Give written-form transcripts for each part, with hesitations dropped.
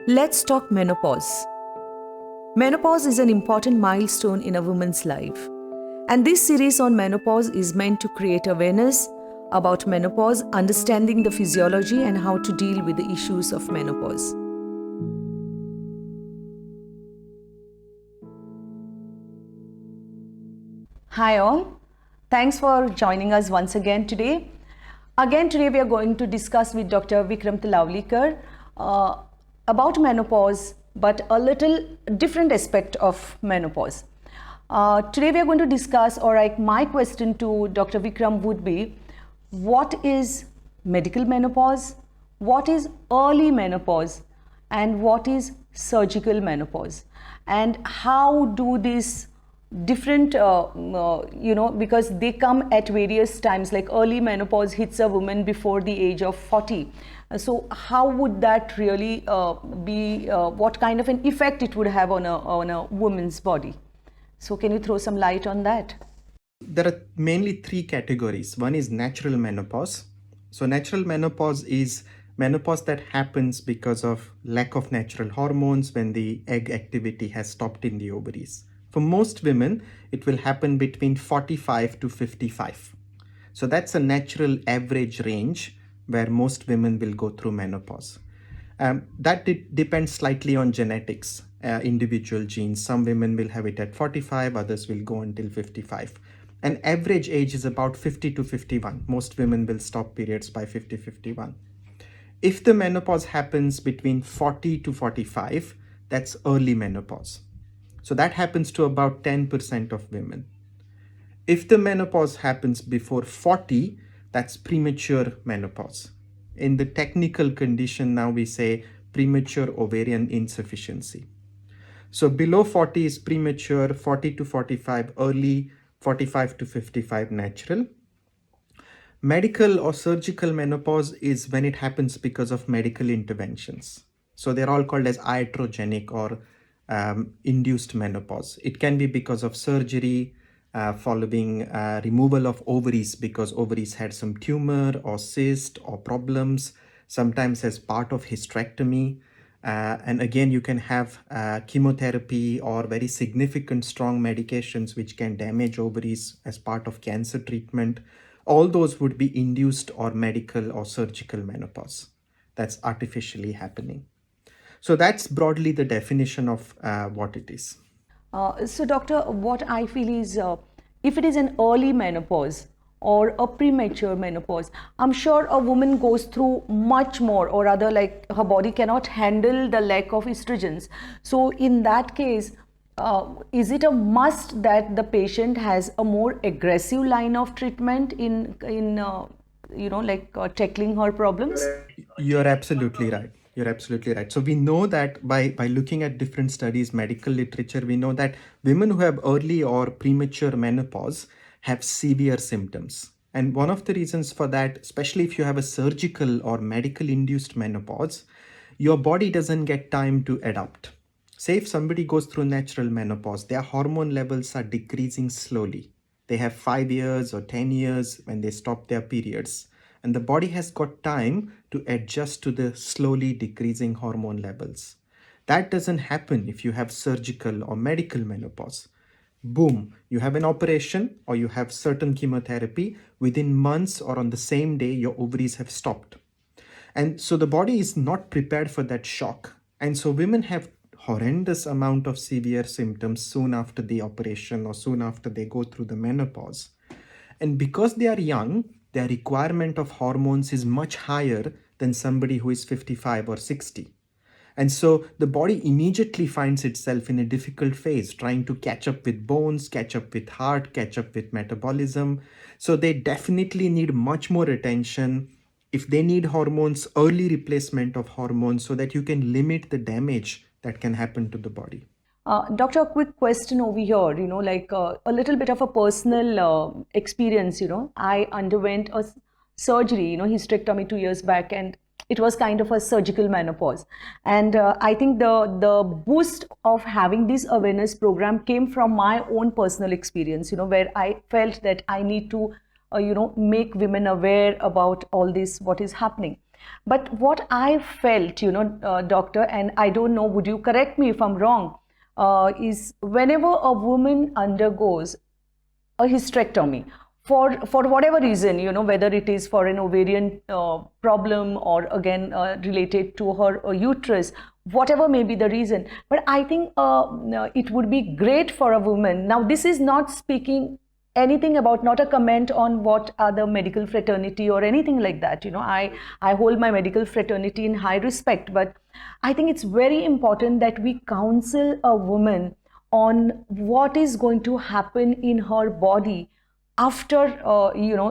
Let's talk menopause. Menopause is an important milestone in a woman's life. And this series on menopause is meant to create awareness about menopause, understanding the physiology and how to deal with the issues of menopause. Hi all. Thanks for joining us once again today. Today we are going to discuss with Dr. Vikram Tilavlikar about menopause, but a little different aspect of menopause. Today we are going to discuss, my question to Dr. Vikram would be, what is medical menopause, what is early menopause, and what is surgical menopause, and how do these different because they come at various times, like early menopause hits a woman before the age of 40. So how would that really be, what kind of an effect it would have on a woman's body? So can you throw some light on that? There are mainly three categories. One is natural menopause. So natural menopause is menopause that happens because of lack of natural hormones when the egg activity has stopped in the ovaries. For most women, it will happen between 45 to 55. So that's a natural average range where most women will go through menopause. That depends slightly on genetics, individual genes. Some women will have it at 45, others will go until 55. An average age is about 50 to 51. Most women will stop periods by 50, 51. If the menopause happens between 40 to 45, that's early menopause. So that happens to about 10% of women. If the menopause happens before 40, that's premature menopause. In the technical condition, now we say premature ovarian insufficiency. So below 40 is premature, 40 to 45 early, 45 to 55 natural. Medical or surgical menopause is when it happens because of medical interventions. So they're all called as iatrogenic or induced menopause. It can be because of surgery, following removal of ovaries because ovaries had some tumor or cyst or problems, sometimes as part of hysterectomy. And again, you can have chemotherapy or very significant strong medications which can damage ovaries as part of cancer treatment. All those would be induced or medical or surgical menopause that's artificially happening. So that's broadly the definition of what it is. So, doctor, what I feel is, if it is an early menopause or a premature menopause, I'm sure a woman goes through much more, or rather, like her body cannot handle the lack of estrogens. So, in that case, is it a must that the patient has a more aggressive line of treatment in tackling her problems? You're absolutely right. You're absolutely right. So we know that by looking at different studies, medical literature, we know that women who have early or premature menopause have severe symptoms. And one of the reasons for that, especially if you have a surgical or medical induced menopause, your body doesn't get time to adapt. Say if somebody goes through natural menopause, their hormone levels are decreasing slowly. They have 5 years or 10 years when they stop their periods, and the body has got time to adjust to the slowly decreasing hormone levels. That doesn't happen if you have surgical or medical menopause. Boom, you have an operation or you have certain chemotherapy. Within months or on the same day, your ovaries have stopped. And so the body is not prepared for that shock. And so women have horrendous amount of severe symptoms soon after the operation or soon after they go through the menopause. And because they are young, their requirement of hormones is much higher than somebody who is 55 or 60. And so the body immediately finds itself in a difficult phase, trying to catch up with bones, catch up with heart, catch up with metabolism. So they definitely need much more attention. If they need hormones, early replacement of hormones so that you can limit the damage that can happen to the body. Doctor, a quick question over here, a little bit of a personal experience, I underwent a surgery, hysterectomy 2 years back, and it was kind of a surgical menopause. And I think the boost of having this awareness program came from my own personal experience, where I felt that I need to, make women aware about all this, what is happening. But what I felt, doctor, and I don't know, would you correct me if I'm wrong, is whenever a woman undergoes a hysterectomy for whatever reason, whether it is for an ovarian problem or again related to her uterus, whatever may be the reason. But I think it would be great for a woman. Now, this is not speaking anything about, not a comment on what other medical fraternity or anything like that. I hold my medical fraternity in high respect, but I think it's very important that we counsel a woman on what is going to happen in her body after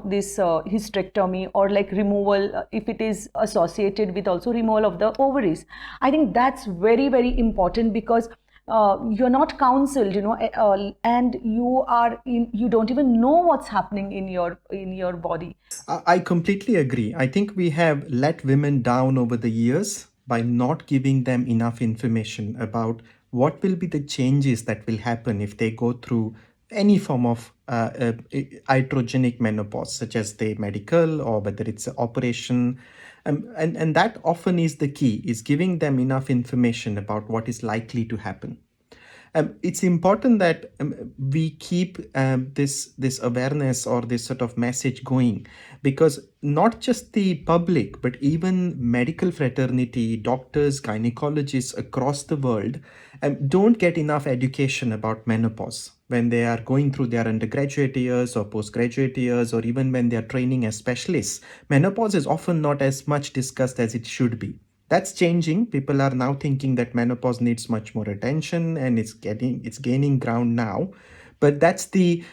this hysterectomy, or like removal, if it is associated with also removal of the ovaries. I think that's very, very important, because you're not counseled, and you don't even know what's happening in your body. I completely agree. I think we have let women down over the years by not giving them enough information about what will be the changes that will happen if they go through any form of iatrogenic menopause, such as the medical or whether it's an operation. And that often is the key, is giving them enough information about what is likely to happen. It's important that we keep this awareness or this sort of message going, because not just the public, but even medical fraternity, doctors, gynecologists across the world don't get enough education about menopause when they are going through their undergraduate years or postgraduate years, or even when they are training as specialists. Menopause is often not as much discussed as it should be. That's changing. People are now thinking that menopause needs much more attention, and it's gaining ground now. But that's the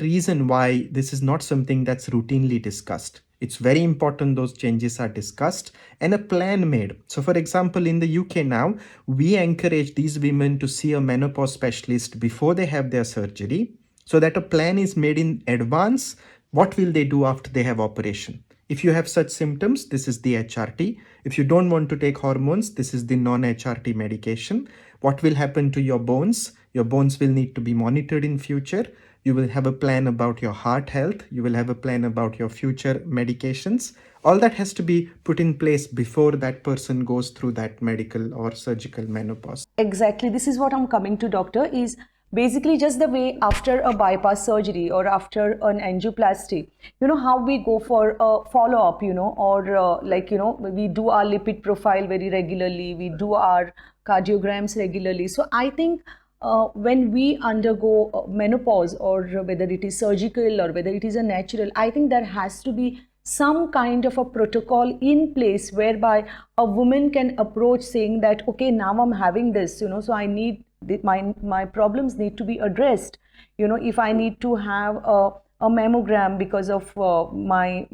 reason why this is not something that's routinely discussed. It's very important those changes are discussed and a plan made. So for example, in the UK now, we encourage these women to see a menopause specialist before they have their surgery, so that a plan is made in advance. What will they do after they have operation? If you have such symptoms, this is the HRT. If you don't want to take hormones, this is the non-HRT medication. What will happen to your bones? Your bones will need to be monitored in future. You will have a plan about your heart health. You will have a plan about your future medications. All that has to be put in place before that person goes through that medical or surgical menopause. Exactly. This is what I'm coming to, doctor, is basically just the way after a bypass surgery or after an angioplasty, how we go for a follow-up, or we do our lipid profile very regularly, we do our cardiograms regularly. So I think when we undergo menopause, or whether it is surgical or whether it is a natural, I think there has to be some kind of a protocol in place whereby a woman can approach saying that, okay, now I'm having this, so I need my problems need to be addressed. If I need to have a mammogram because of my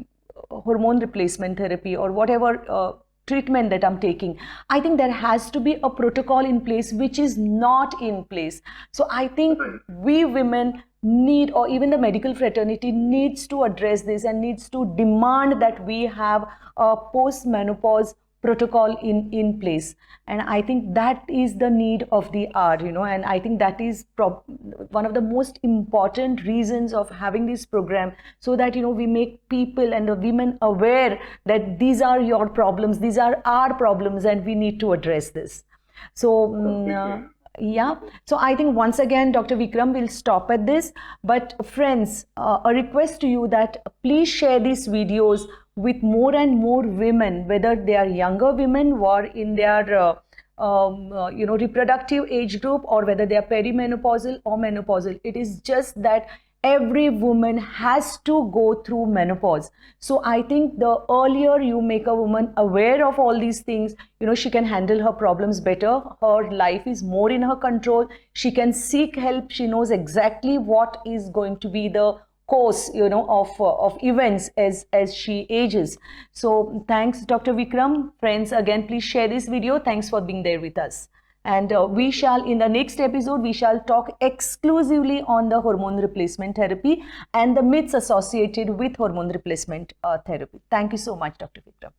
hormone replacement therapy or whatever treatment that I'm taking, I think there has to be a protocol in place which is not in place. So I think we women need, or even the medical fraternity needs to address this and needs to demand that we have a post-menopause protocol in place. And I think that is the need of the hour, and I think that is one of the most important reasons of having this program, so that we make people and the women aware that these are your problems, these are our problems, and we need to address this. So yeah, so I think once again, Dr. Vikram, will stop at this. But friends, a request to you that please share these videos with more and more women, whether they are younger women who are in their reproductive age group, or whether they are perimenopausal or menopausal. It is just that every woman has to go through menopause. So I think the earlier you make a woman aware of all these things, she can handle her problems better. Her life is more in her control. She can seek help. She knows exactly what is going to be the course, of events as she ages. So thanks, Dr. Vikram. Friends, again, please share this video. Thanks for being there with us. And we shall, in the next episode, we shall talk exclusively on the hormone replacement therapy and the myths associated with hormone replacement therapy. Thank you so much, Dr. Vikram.